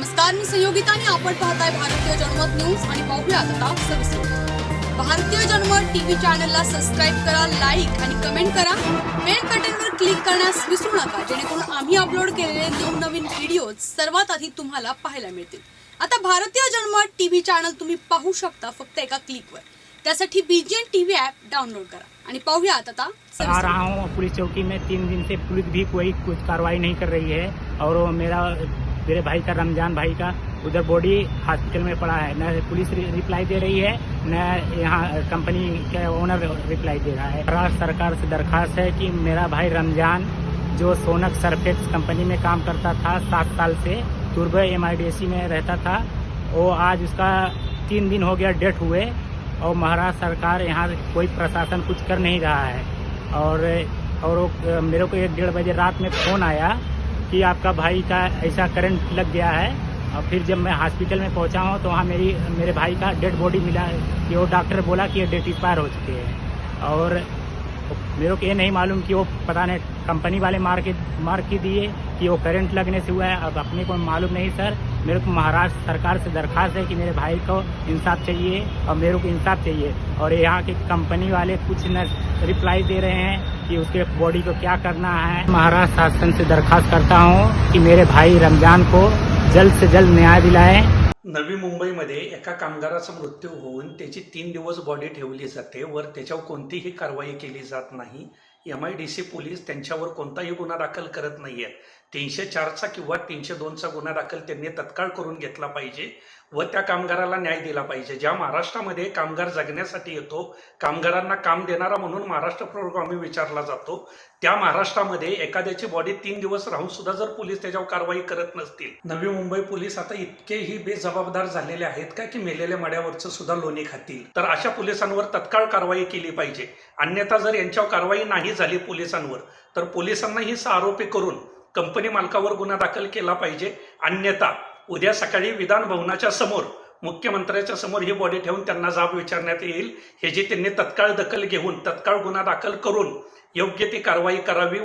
नमस्कार, मी संयोगिता आणि आपण पाहताय भारतीय जनमत न्यूज आणि पाहूयात आता सविस्तर। भारतीय जनमत टीव्ही चॅनलला सबस्क्राइब करा, लाईक आणि कमेंट करा। बेल बटनवर क्लिक करण्यास विसरू नका, जेणेकरून आम्ही अपलोड केलेले नवनवीन व्हिडिओ सर्वात आधी तुम्हाला पाहायला मिळतील। आता भारतीय जनमत टीव्ही चॅनल तुम्ही पाहू शकता फक्त एका क्लिकवर। त्यासाठी बीजीएन टीव्ही ॲप डाउनलोड करा आणि पाहूयात आता आ रहा हूँ पुलिस चौकी में 3 दिन से पुलिस भी कोई कुछ कार्रवाई नहीं कर रही है और वो मेरे भाई का रमजान भाई का उधर बॉडी हॉस्पिटल में पड़ा है। न पुलिस रिप्लाई दे रही है न यहाँ कंपनी के ओनर रिप्लाई दे रहा है। राज्य सरकार से दरखास्त है कि मेरा भाई रमजान जो सोनक सरफेक्स कंपनी में काम करता था 7 साल से तुर्ब MIDC में रहता था, वो आज उसका 3 दिन हो गया डेथ हुए और महाराष्ट्र सरकार यहाँ कोई प्रशासन कुछ कर नहीं रहा है। और मेरे को 1-1:30 बजे रात में फ़ोन आया कि आपका भाई का ऐसा करंट लग गया है। और फिर जब मैं हॉस्पिटल में पहुंचा हूं तो वहाँ मेरे भाई का डेड बॉडी मिला कि वो डॉक्टर बोला कि ये डेट एक्सपायर हो चुके हैं। और मेरे को ये नहीं मालूम कि वो पता नहीं कंपनी वाले मार के दिए कि वो करंट लगने से हुआ है। अब अपने को मालूम नहीं सर। मेरे को महाराष्ट्र सरकार से दरखास्त है कि मेरे भाई को इंसाफ चाहिए और मेरे को इंसाफ चाहिए। और यहाँ के कंपनी वाले कुछ न रिप्लाई दे रहे हैं कि उसके बॉडी को क्या करना है। महाराष्ट्र शासन से दरखास्त करता हूँ कि मेरे भाई रमजान को जल्द से जल्द न्याय दिलाएं। नवी मुंबईमध्ये एका कामगाराचा मृत्यू होऊन त्याची 3 दिवस बॉडी ठेवली जाते वर त्याच्यावर कोणतीही कारवाई केली जात नाही। MIDC पोलीस त्यांच्यावर कोणताही गुन्हा दाखल करत नाहीये। 304चा किंवा 302चा गुन्हा दाखल त्यांनी तत्काळ करून घेतला पाहिजे व त्या कामगाराला न्याय दिला पाहिजे। ज्या महाराष्ट्रामध्ये कामगार जगण्यासाठी येतो, कामगारांना काम देणारा म्हणून महाराष्ट्र प्रोग्राम विचारला जातो, त्या महाराष्ट्रामध्ये एखाद्याची बॉडी 3 दिवस राहून सुद्धा जर पोलीस त्याच्यावर कारवाई करत नसतील, नवी मुंबई पोलीस आता इतकेही बेजबाबदार झालेले आहेत का की मेलेल्या माड्यावरचं सुद्धा लोणी खातील। तर अशा पोलिसांवर तत्काळ कारवाई केली पाहिजे। अन्यथा जर यांच्यावर कारवाई नाही झाली पोलिसांवर तर पोलिसांनाही आरोपी करून कंपनी मालकावर गुन्हा दाखल केला पाहिजे। अन्यथा उद्या सकाळी विधान भवनाच्या समोर मुख्यमंत्र्याच्या समोर ही बॉडी ठेवून त्यांना जाब विचारण्यात येईल। हे जे त्यांनी तत्काळ दखल घेऊन तत्काळ गुन्हा दाखल करून योग्य ती कारवाई करावी।